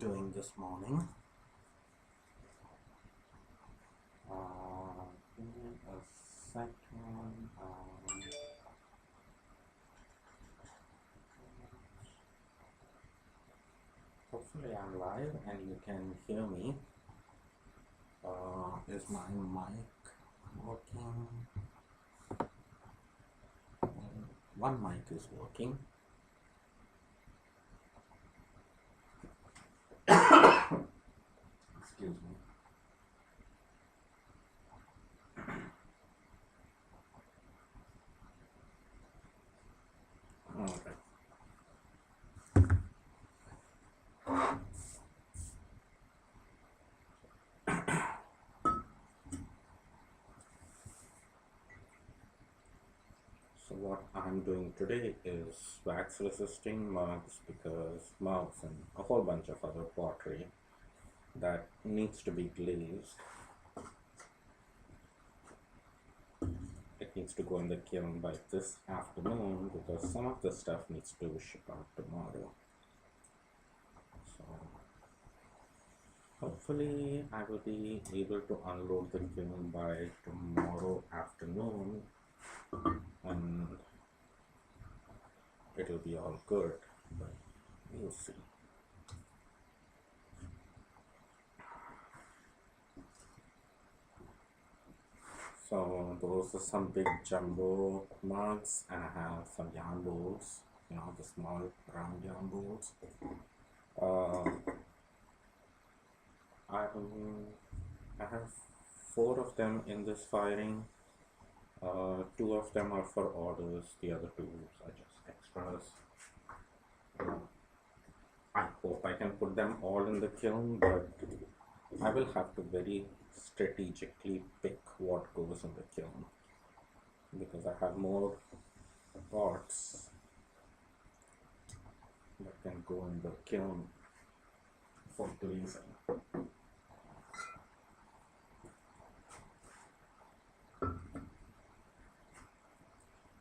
doing this morning. Give me a second. Hopefully I'm live and you can hear me. Is my mic working? One mic is working. Excuse me. Okay. So what I'm doing today is wax resisting mugs because mugs and a whole bunch of other pottery that needs to be glazed. It needs to go in the kiln by this afternoon because some of the stuff needs to ship out tomorrow. So hopefully I will be able to unload the kiln by tomorrow afternoon and it'll be all good, but we'll see. So those are some big jumbo mugs, and I have some yarn bowls, the small round yarn bowls. I have 4 of them in this firing. 2 of them are for orders, the other 2 are just extras. I hope I can put them all in the kiln, but I will have to very strategically pick what goes in the kiln because I have more pots that can go in the kiln for glazing.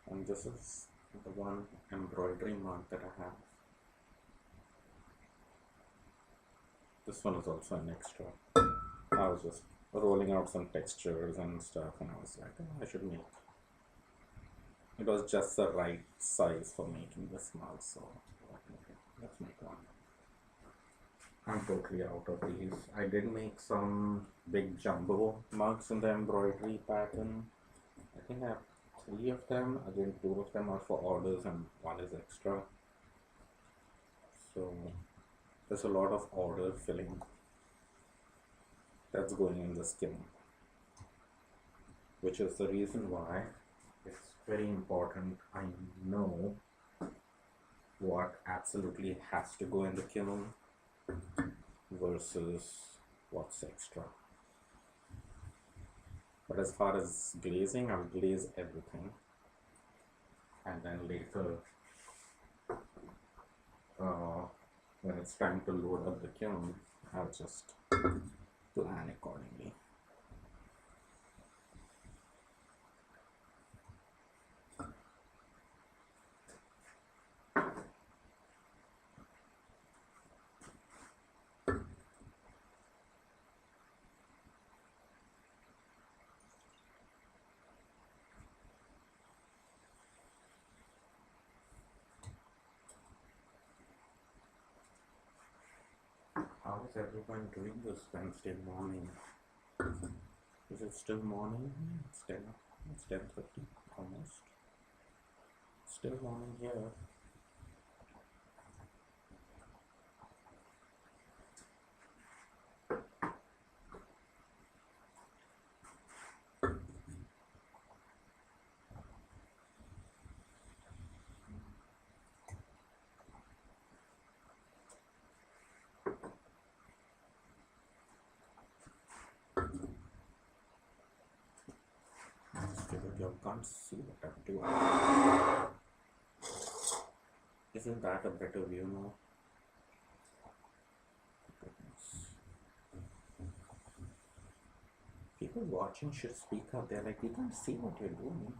And this is the one embroidery mug that I have. This one is also an extra. I was just rolling out some textures and stuff, and I was like, oh, I should make. It was just the right size for making this mug, so okay, let's make one. I'm totally out of these. I did make some big jumbo mugs in the embroidery pattern. I think I have 3 of them. Again, 2 of them are for orders and 1 is extra. So there's a lot of order filling that's going in the skin, which is the reason why it's very important I know what absolutely has to go in the kiln versus what's extra. But as far as glazing, I'll glaze everything, and then later when it's time to load up the kiln, I'll just plan accordingly. How is everyone doing this Wednesday morning? Is it still morning? It's 10:30 almost. Still morning here. You can't see what I'm doing. Isn't that a better view now? Goodness. People watching should speak up. They're like, we can't see what you're doing.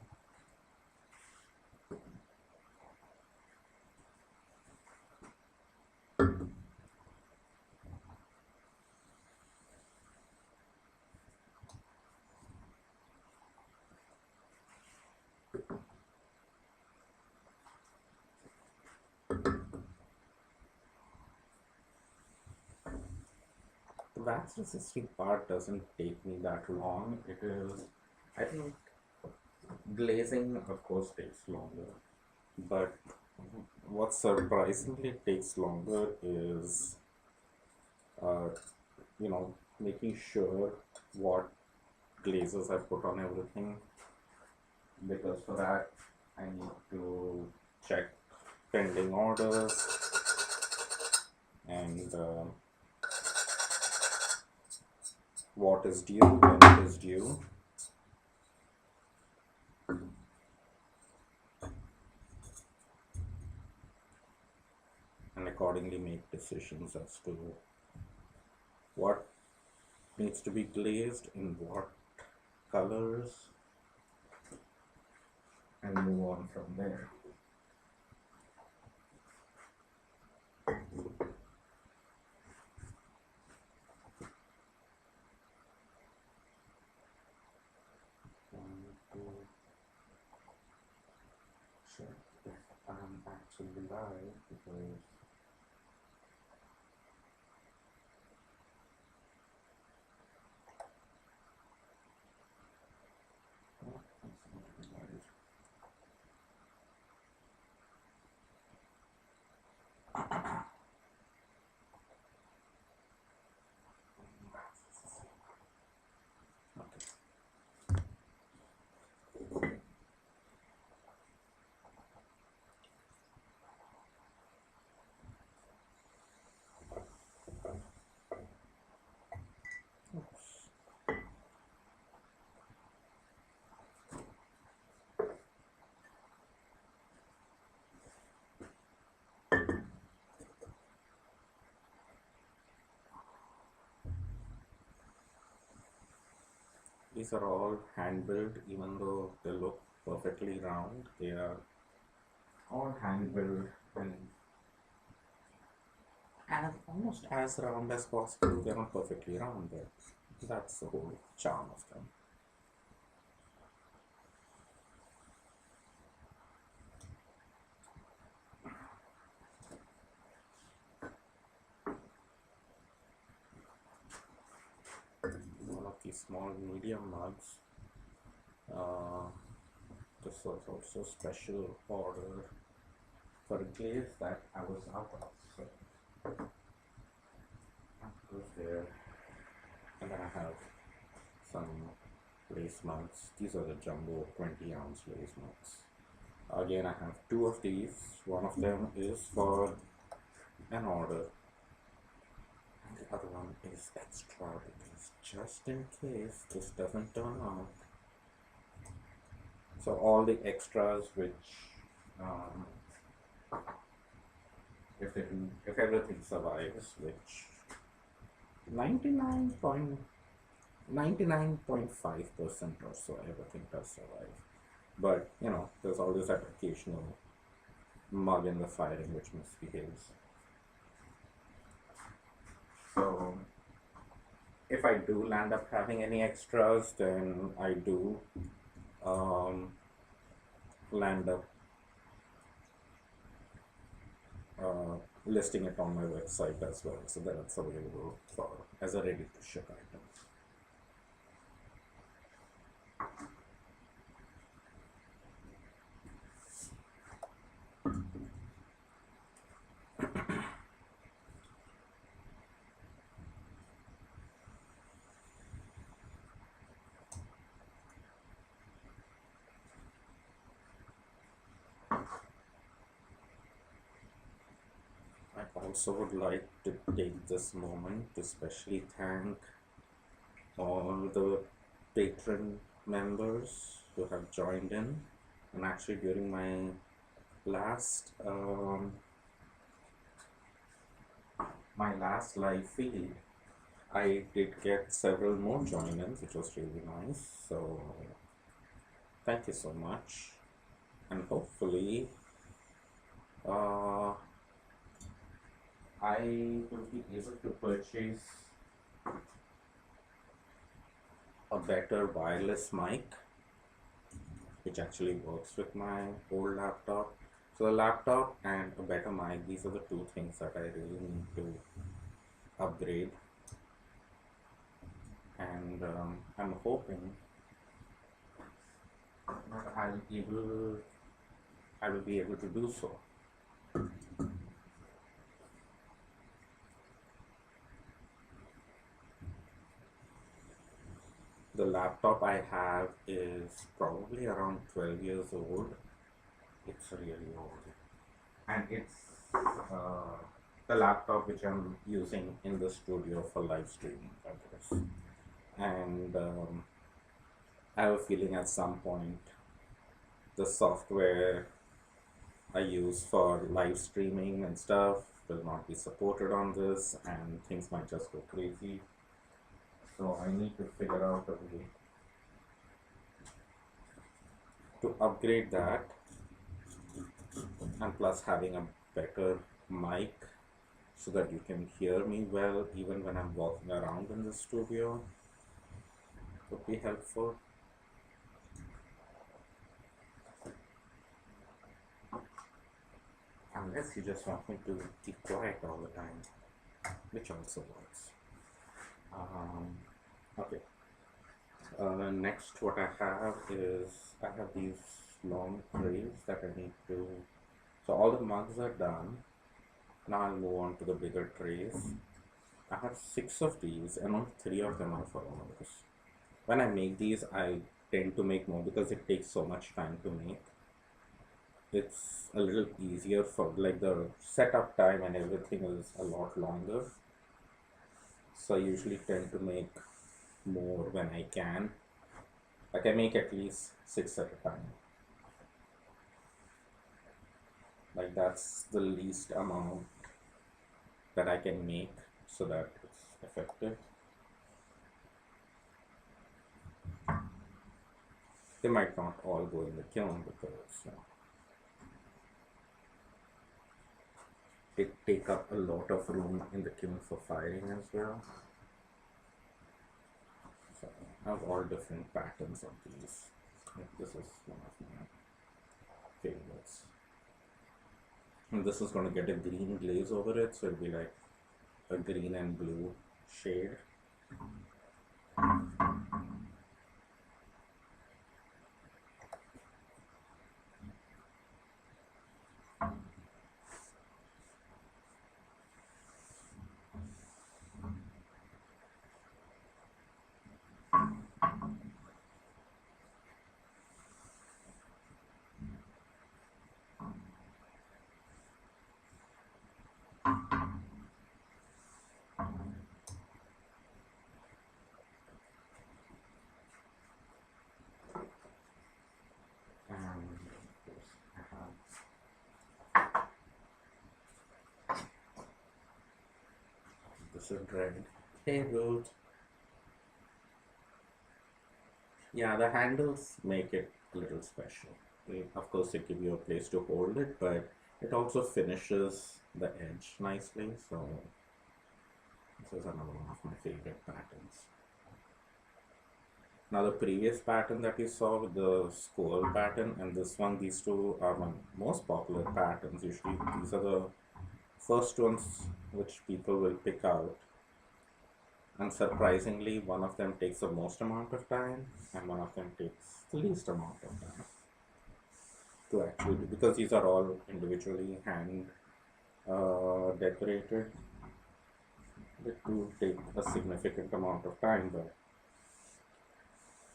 wax resisting part doesn't take me that long. It is, I think, glazing of course takes longer, but what surprisingly takes longer is, uh, making sure what glazes I put on everything, because for that I need to check pending orders and what is due, when it is due. And accordingly make decisions as to what needs to be glazed in what colors and move on from there. To check if I'm actually live because oh, it's not live. These are all hand built, even though they look perfectly round. They are all hand built and almost as round as possible. They're not perfectly round, but that's the whole charm of them. One of these small medium mugs. Uh, this was also special order for a glaze that I was out of. So that goes there. And then I have some lace mugs. These are the jumbo 20-ounce lace mugs. Again, I have two of these. One of them is for an order, and the other one is extra because just in case this doesn't turn out. So all the extras which, if everything survives, which 99.5% or so everything does survive. But there's always that occasional mug in the firing which misbehaves. So if I do land up having any extras, then I do land up listing it on my website as well, so that it's available as a ready to ship item. I also would like to take this moment to especially thank all the patron members who have joined in. And actually during my last live feed, I did get several more join-ins, which was really nice. So thank you so much, and hopefully I will be able to purchase a better wireless mic which actually works with my old laptop. So the laptop and a better mic, these are the two things that I really need to upgrade. and I'm hoping that I will be able to do so. The laptop I have is probably around 12 years old. It's really old. And it's the laptop which I'm using in the studio for live streaming, I guess. And I have a feeling at some point the software I use for live streaming and stuff will not be supported on this, and things might just go crazy. So I need to figure out a way to upgrade that, and plus having a better mic so that you can hear me well even when I'm walking around in the studio would be helpful. Unless you just want me to keep quiet all the time, which also works. Okay. Next, what I have is I have these long trays that I need to. So all the mugs are done. Now I'll move on to the bigger trays. I have 6 of these, and only 3 of them are for orders. When I make these, I tend to make more because it takes so much time to make. It's a little easier for like the setup time and everything is a lot longer. So I usually tend to make more when I can. Like I make at least 6 at a time. Like that's the least amount that I can make so that it's effective. They might not all go in the kiln because it take up a lot of room in the kiln for firing as well. So I have all different patterns of these. This is one of my favorites. And this is going to get a green glaze over it, so it'll be like a green and blue shade. And of course I have this is red. Hey Ruth. Yeah, the handles make it a little special. Of course, they give you a place to hold it, but it also finishes the edge nicely. So this is another one of my favorite patterns. Now the previous pattern that you saw with the squirrel pattern and this one, these two are my most popular patterns. Usually these are the first ones which people will pick out. And surprisingly, one of them takes the most amount of time and one of them takes the least amount of time to actually do, because these are all individually hand decorated. They do take a significant amount of time, but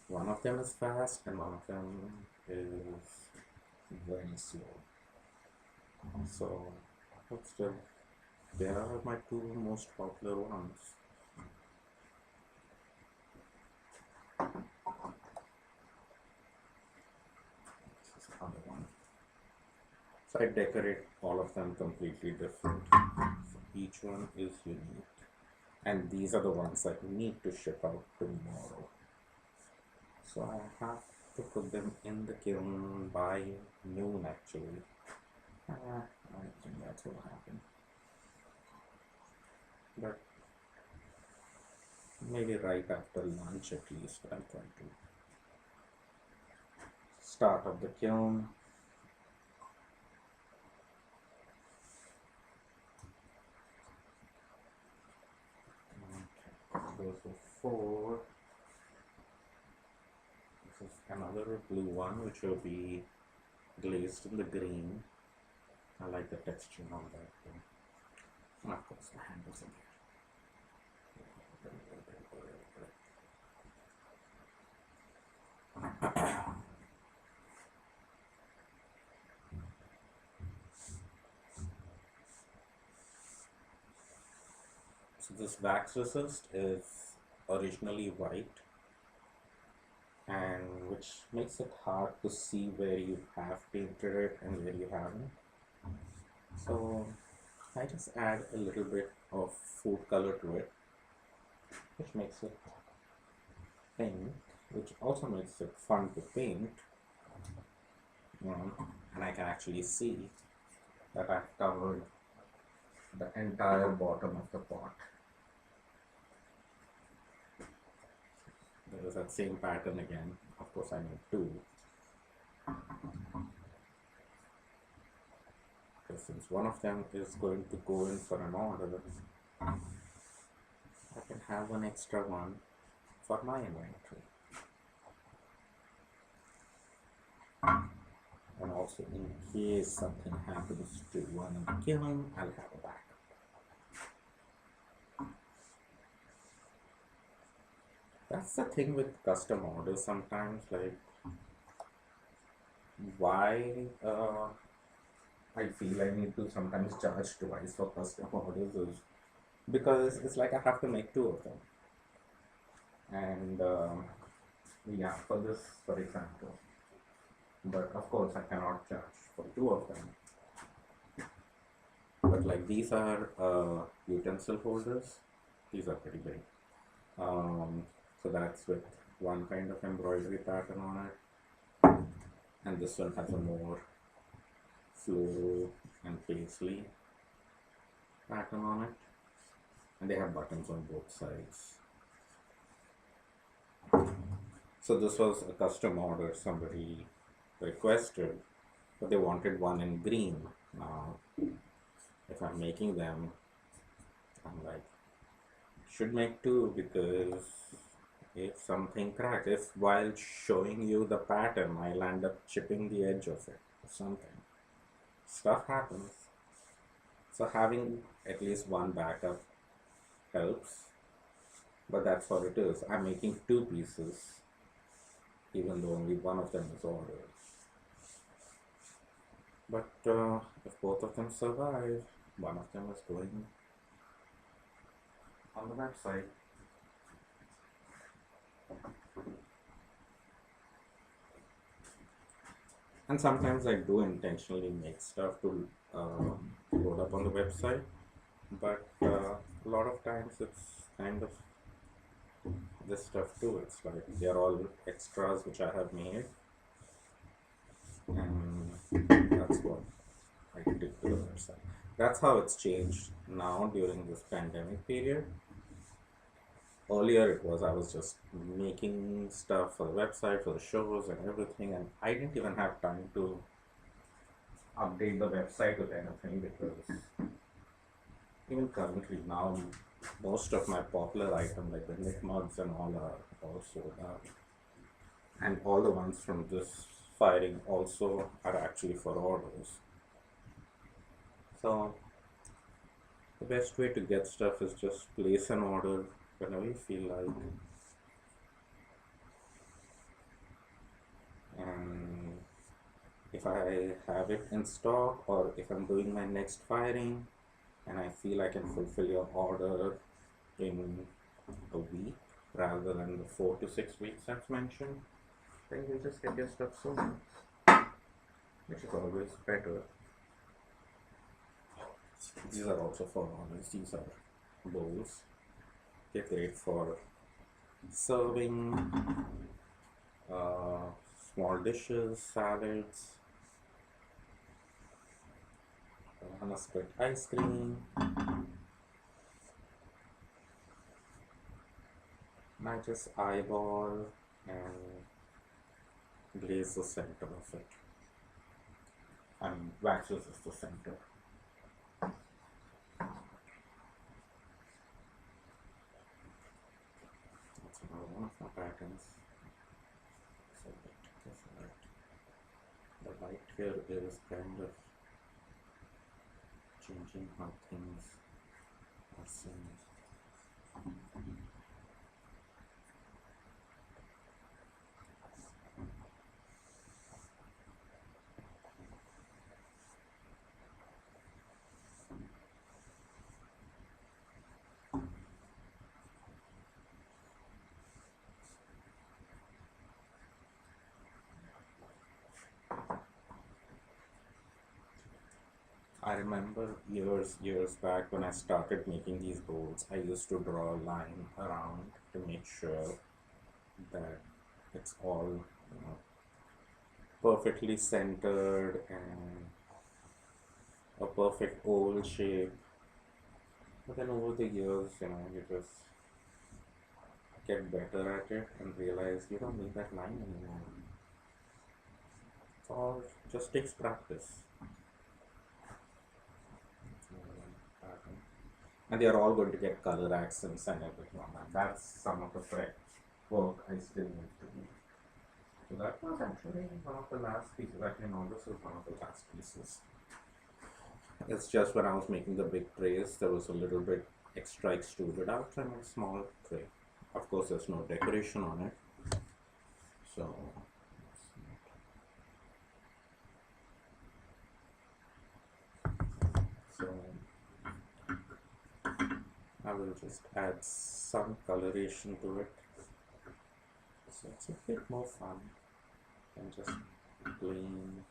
one of them is fast and one of them is very slow. So, but still, they are my 2 most popular ones. This is another one. So I decorate all of them completely different. So each one is unique. And these are the ones that need to ship out tomorrow. So I have to put them in the kiln by noon actually. I think that's what happened. But maybe right after lunch at least I'll try to start up the kiln. Okay, those are 4. This is another blue one which will be glazed in the green. I like the texture on that too. And of course the handles again. So this wax resist is originally white, and which makes it hard to see where you have painted it and where you haven't. So I just add a little bit of food color to it, which makes it pink, which also makes it fun to paint. And I can actually see that I've covered the entire bottom of the pot. There is that same pattern again. Of course, I need two. Because since one of them is going to go in for an order, I can have one extra one for my inventory. And also, in case something happens to one in the kiln, I'll have a backup. That's the thing with custom orders sometimes, like why I feel I need to sometimes charge twice for custom orders is because it's like I have to make two of them. And yeah, for this, for example. But of course, I cannot charge for two of them. But like these are utensil holders. These are pretty big. So that's with one kind of embroidery pattern on it. And this one has a more floral and paisley pattern on it. And they have buttons on both sides. So this was a custom order somebody requested, but they wanted one in green. Now, if I'm making them, I'm like, should make two, because if something cracks, if while showing you the pattern, I'll end up chipping the edge of it or something. Stuff happens. So having at least one backup helps, but that's what it is. I'm making two pieces, even though only one of them is ordered. But if both of them survive, one of them is going on the website. And sometimes I do intentionally make stuff to load up on the website, but a lot of times it's kind of this stuff too. It's like they're all extras which I have made, and that's what I did to the website. That's how it's changed now during this pandemic period. Earlier it was I was just making stuff for the website, for the shows and everything, and I didn't even have time to update the website with anything, because even currently now most of my popular items like the knit mugs and all are all sold out, and all the ones from this firing also are actually for orders. So the best way to get stuff is just place an order whenever you feel like, and if I have it in stock, or if I'm doing my next firing and I feel I can fulfill your order in a week rather than the 4 to 6 weeks that's mentioned, then you just get your stuff sold, which is always better. These are also for orders. These are bowls. They're great for serving small dishes, salads, banana split ice cream. And I just eyeball and glaze the center of it. And wax resist the center. That's another one of my patterns. So light here is kind of changing how things are seen. I remember years back when I started making these bowls, I used to draw a line around to make sure that it's all, perfectly centered and a perfect oval shape. But then over the years, you just get better at it and realize you don't need that line anymore. It's all just takes practice. And they are all going to get color accents and everything on that. That's some of the work I still need to do. So that was actually one of the last pieces. Actually, no, this was one of the last pieces. It's just when I was making the big trays, there was a little bit extra extruded out and a small tray. Of course, there's no decoration on it. So, so I will just add some coloration to it. So it's a bit more fun than just plain.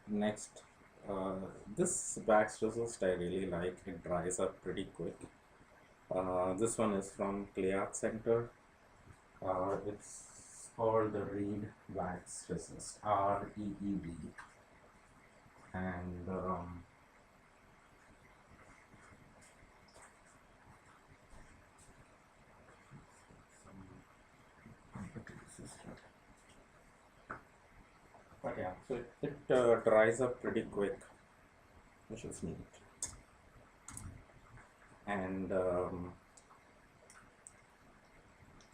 Next, this wax resist I really like. It dries up pretty quick. This one is from Clay Art Center. It's called the Reed Wax Resist, REED, and but yeah, so it dries up pretty quick, which is neat. And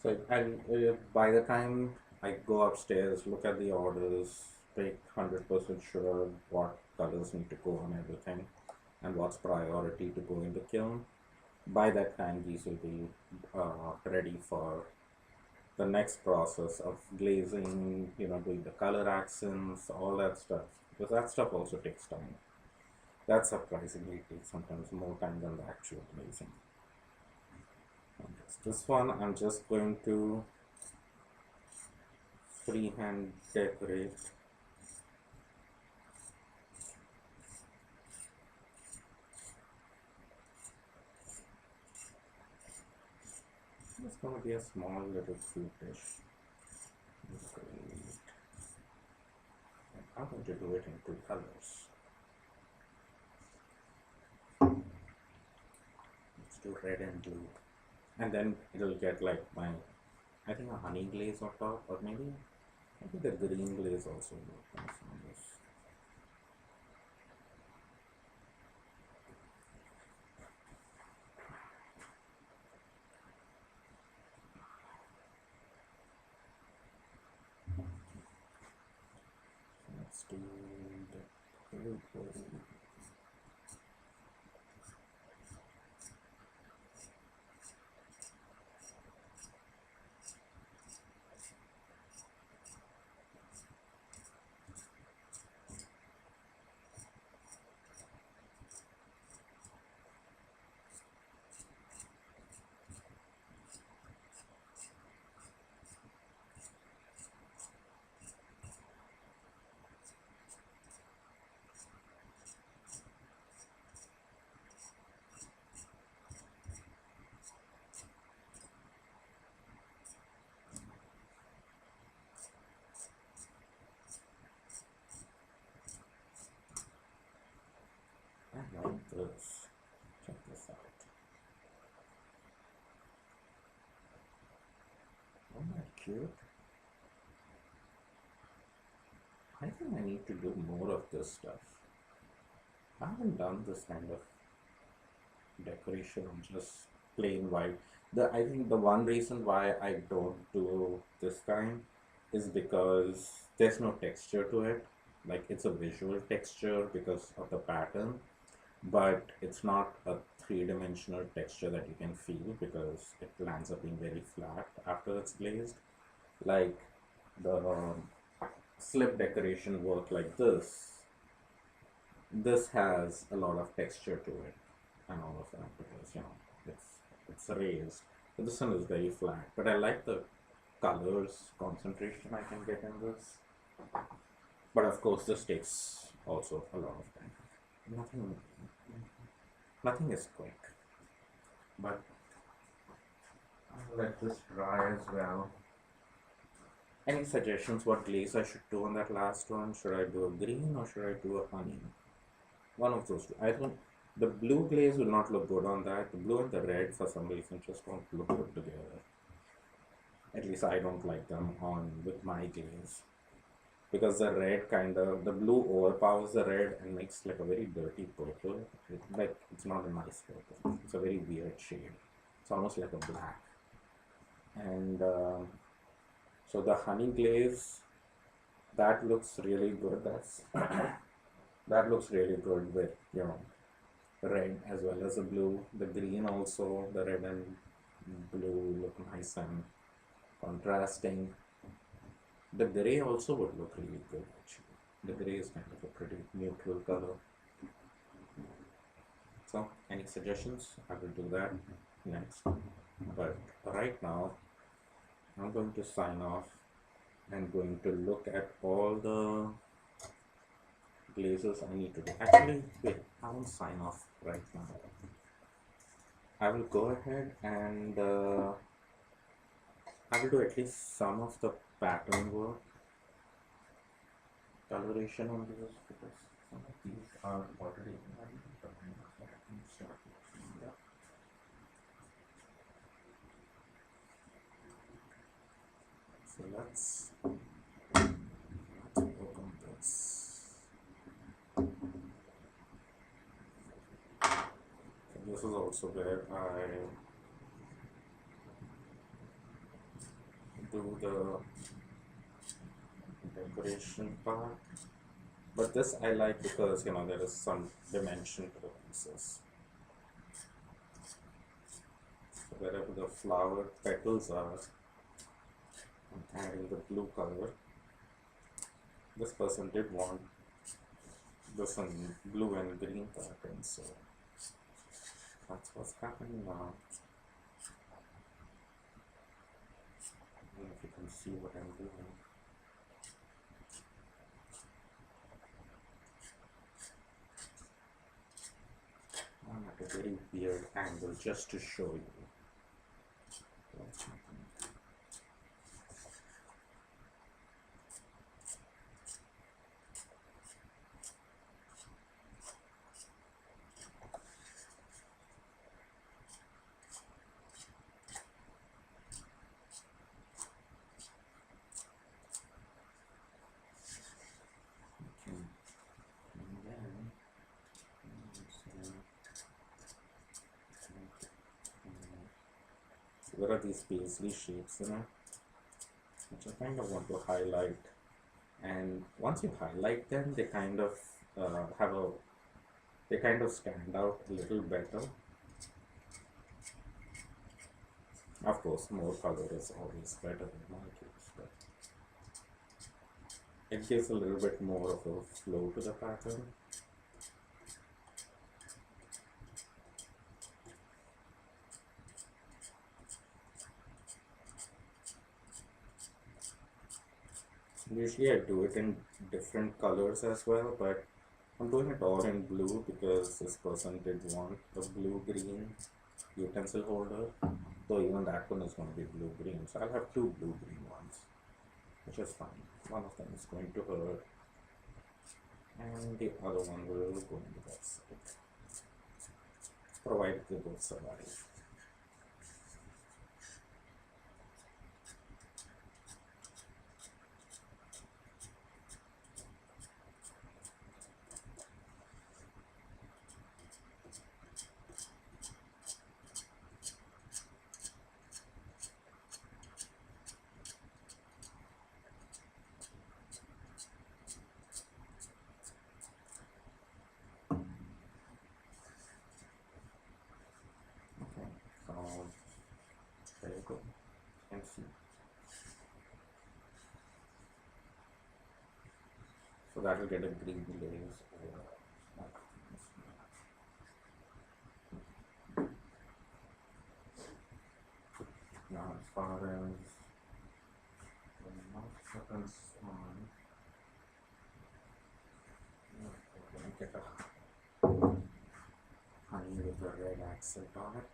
so by the time I go upstairs, look at the orders, make 100% sure what colors need to go on everything and what's priority to go in the kiln. By that time, these will be ready for the next process of glazing, doing the color accents, all that stuff. Because that stuff also takes time. That surprisingly takes sometimes more time than the actual glazing. This one I'm just going to freehand decorate. It's going to be a small little fruit dish. I'm going to do it in two colors. Let's do red and blue. And then it'll get like I think a honey glaze on top, or maybe the green glaze also comes on this. Let's do the purple. I like this. Check this out. Isn't that cute? I think I need to do more of this stuff. I haven't done this kind of decoration on just plain white. I think the one reason why I don't do this kind is because there's no texture to it. Like it's a visual texture because of the pattern, but it's not a three-dimensional texture that you can feel because it lands up being very flat after it's glazed. Like the slip decoration work like this has a lot of texture to it and all of that because it's raised. But this one is very flat. But I like the colors concentration I can get in this. But of course this takes also a lot of time. Nothing nothing is quick. But I'll let this dry as well. Any suggestions what glaze I should do on that last one? Should I do a green or should I do a honey? One of those two. I think the blue glaze will not look good on that. The blue and the red for some reason just don't look good together. At least I don't like them on with my glaze. Because the red the blue overpowers the red and makes like a very dirty purple. Like it's not a nice purple. It's a very weird shade. It's almost like a black. And so the honey glaze, that looks really good. That looks really good with red as well as the blue. The green also, the red and blue look nice and contrasting. The gray also would look really good actually. The gray is kind of a pretty neutral color. So any suggestions? I will do that next. But right now I'm going to sign off and going to look at all the glazes I need to do. Actually, wait, I won't sign off right now. I will go ahead and I will do at least some of the pattern work, coloration on these because some of these are already so let's open this. This is also where I do the decoration part. But this I like because there is some dimension to the pieces. So wherever the flower petals are, I'm adding the blue color. This person did want this one blue and green pattern, so that's what's happening now. I don't know if you can see what I'm doing. I'm at a very weird angle just to show you what's happening. There are these paisley shapes, which I kind of want to highlight. And once you highlight them, they kind of they kind of stand out a little better. Of course, more color is always better in my case, but it gives a little bit more of a flow to the pattern. Usually I do it in different colors as well, but I'm doing it all in blue because this person did want a blue-green utensil holder. So even that one is going to be blue-green. So I'll have two blue-green ones, which is fine. One of them is going to her, and the other one will go into that side, provided they both survive. There you go. You can see. So that will get a green glaze over. Now, as far as the mouth buttons on, we're going to get a honey with a red accent on it.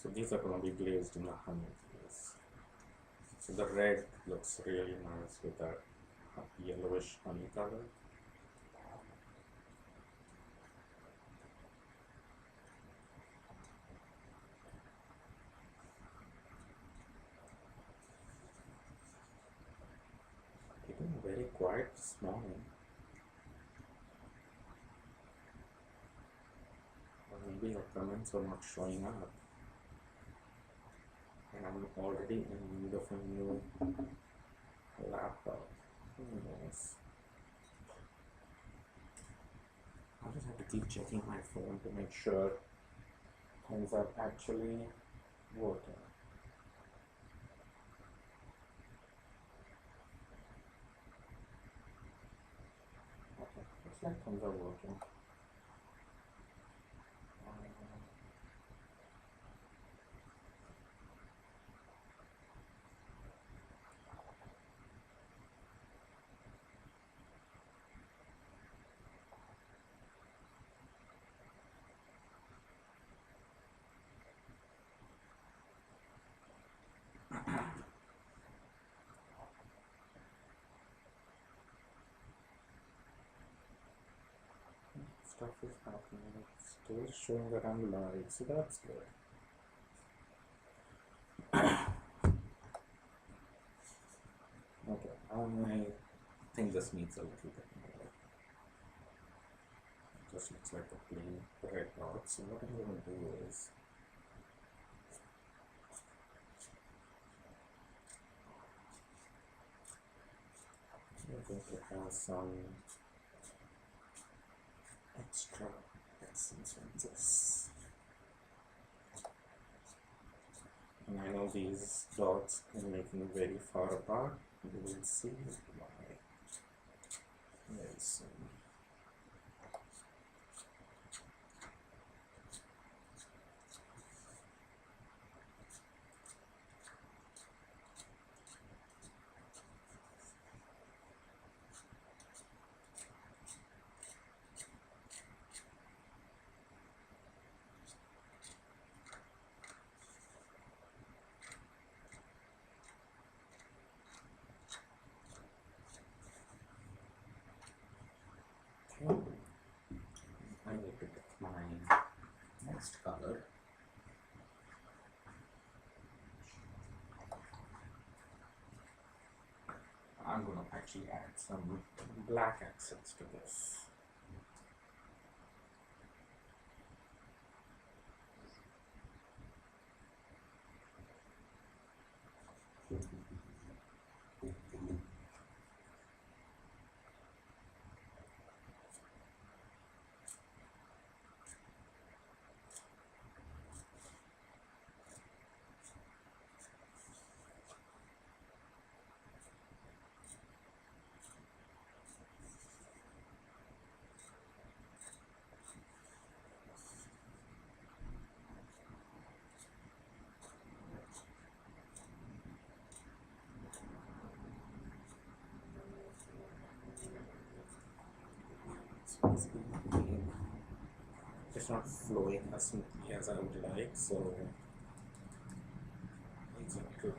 So these are going to be glazed in the honey glaze. So the red looks really nice with that yellowish honey color. Getting very quiet this morning. Or maybe your comments are not showing up. And I'm already in need of a new laptop. Who knows? I just have to keep checking my phone to make sure things are actually working. Okay, looks like things are working. Stuff is happening. It's still showing that I'm live, so that's good. Okay, I think this needs a little bit more. It just looks like a plain red dot. So what I'm going to do is we're going to have some extra accents on this. And I know these dots are making very far apart. You will see why very soon. I need to get my next color. I'm going to actually add some black accents to this. It's not flowing as smoothly as I would like, so it's a little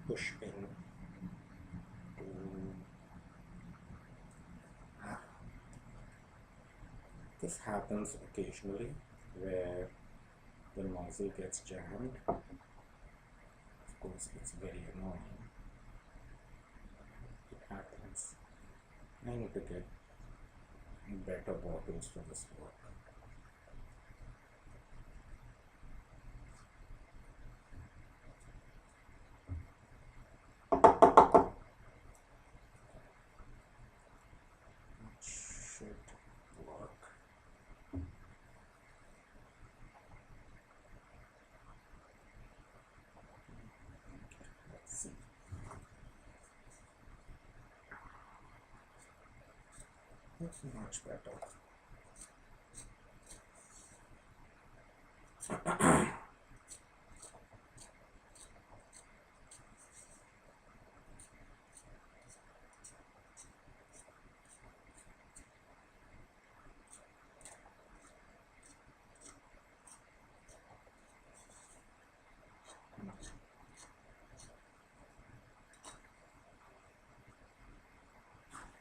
push pin to this happens occasionally where the nozzle gets jammed. Of course, it's very annoying. It happens. I need to get better bottles for this work. It should work. Let's see. That's much better.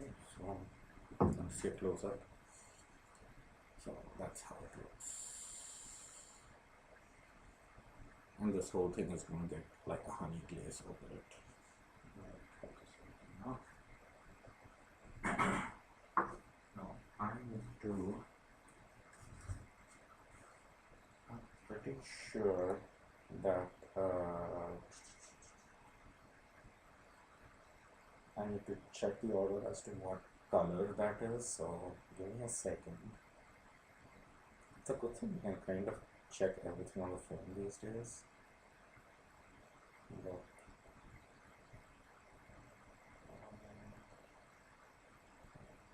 Okay, so let's get closer. So that's how it looks. And this whole thing is going to get like a honey glaze over it. Now I need to. I'm pretty sure that I need to check the order as to what color that is. So give me a second. It's a good thing you can kind of check everything on the phone these days. Look.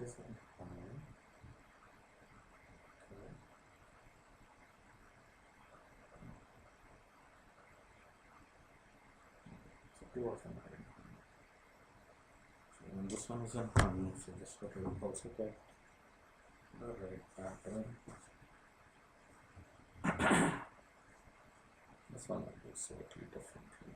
Isn't fine. Okay. So two of them are in honey. So when this one is in honey, so this one will also get the red pattern. This one will do slightly differently.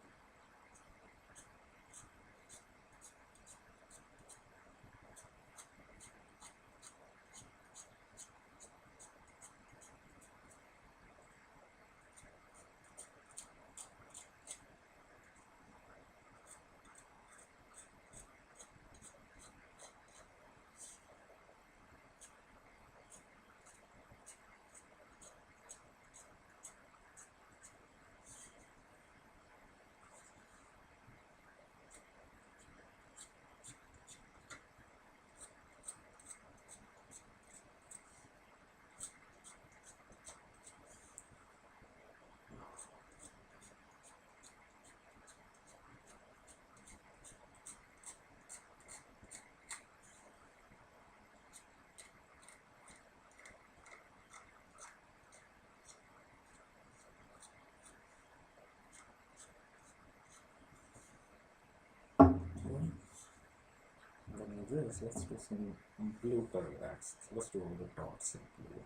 This, let's do some blue color accents. Let's do all the dots in blue.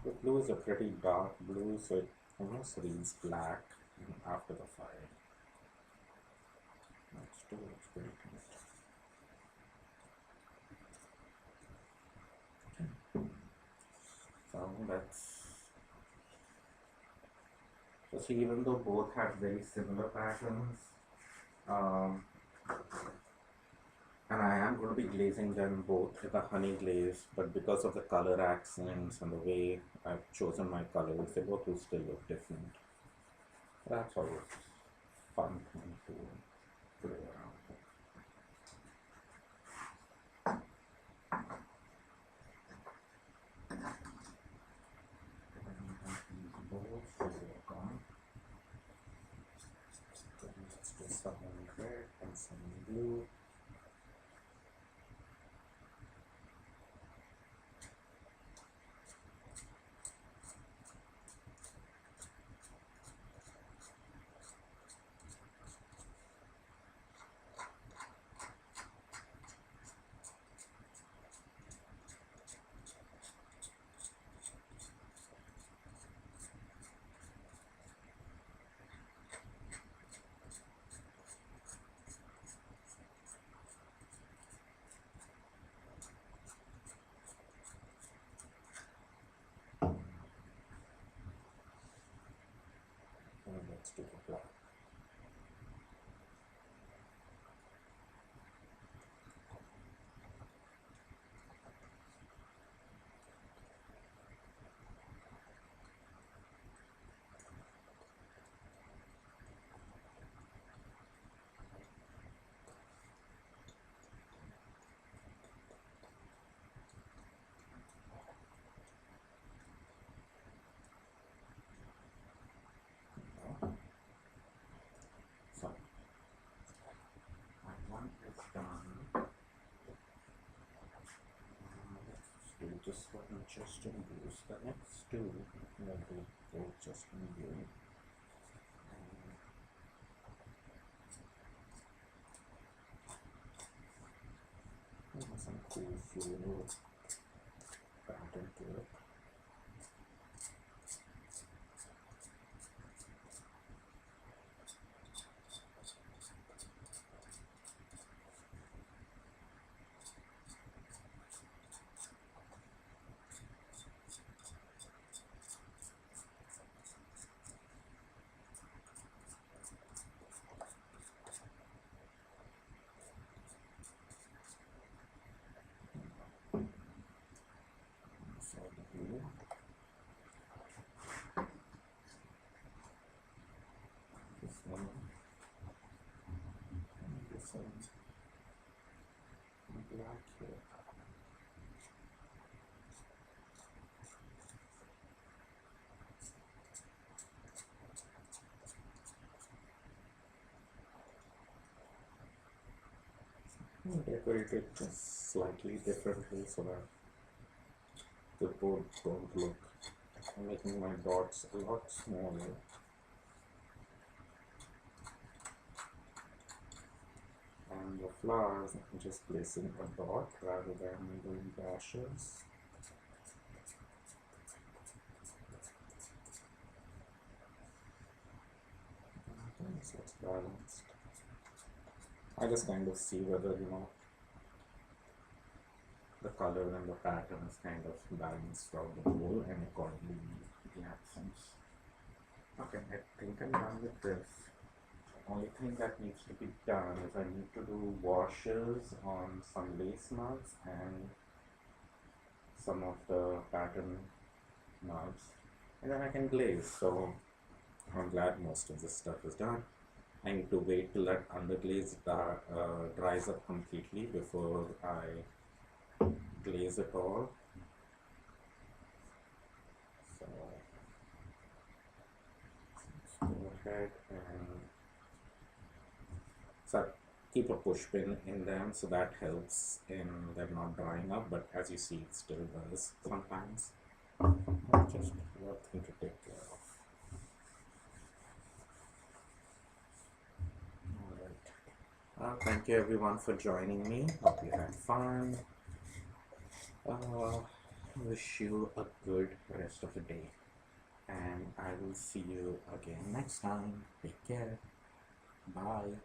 The blue is a pretty dark blue, so it almost reads black after the fire. That still looks pretty good. So see, even though both have very similar patterns, um, and I am going to be glazing them both with a honey glaze, but because of the color accents and the way I've chosen my colors, they both will still look different. That's always fun thing to play around with. Both to work on. Then let's do some red and some blue. let's do the black. So my one is done. Let's do this one just in use. The next two will be both just in use. Some cool floral pattern to it. So the blue. This one. And this one. And black here. Decorate it just slightly differently so that the board don't look. I'm making my dots a lot smaller. And the flowers, I'm just placing a dot rather than doing dashes. I think this looks balanced. I just kind of see whether, the color and the pattern is kind of balanced throughout the whole, and accordingly the accents. Okay, I think I'm done with this. The only thing that needs to be done is I need to do washes on some lace mugs and some of the pattern mugs, and then I can glaze. So I'm glad most of this stuff is done. I need to wait till that underglaze dries up completely before I glaze it all. So let's go ahead and keep a push pin in them, so that helps in them not drying up, but as you see it still does sometimes. Just one thing to take care of. Thank you everyone for joining me. Hope you had fun. Wish you a good rest of the day, and I will see you again next time. Take care. Bye.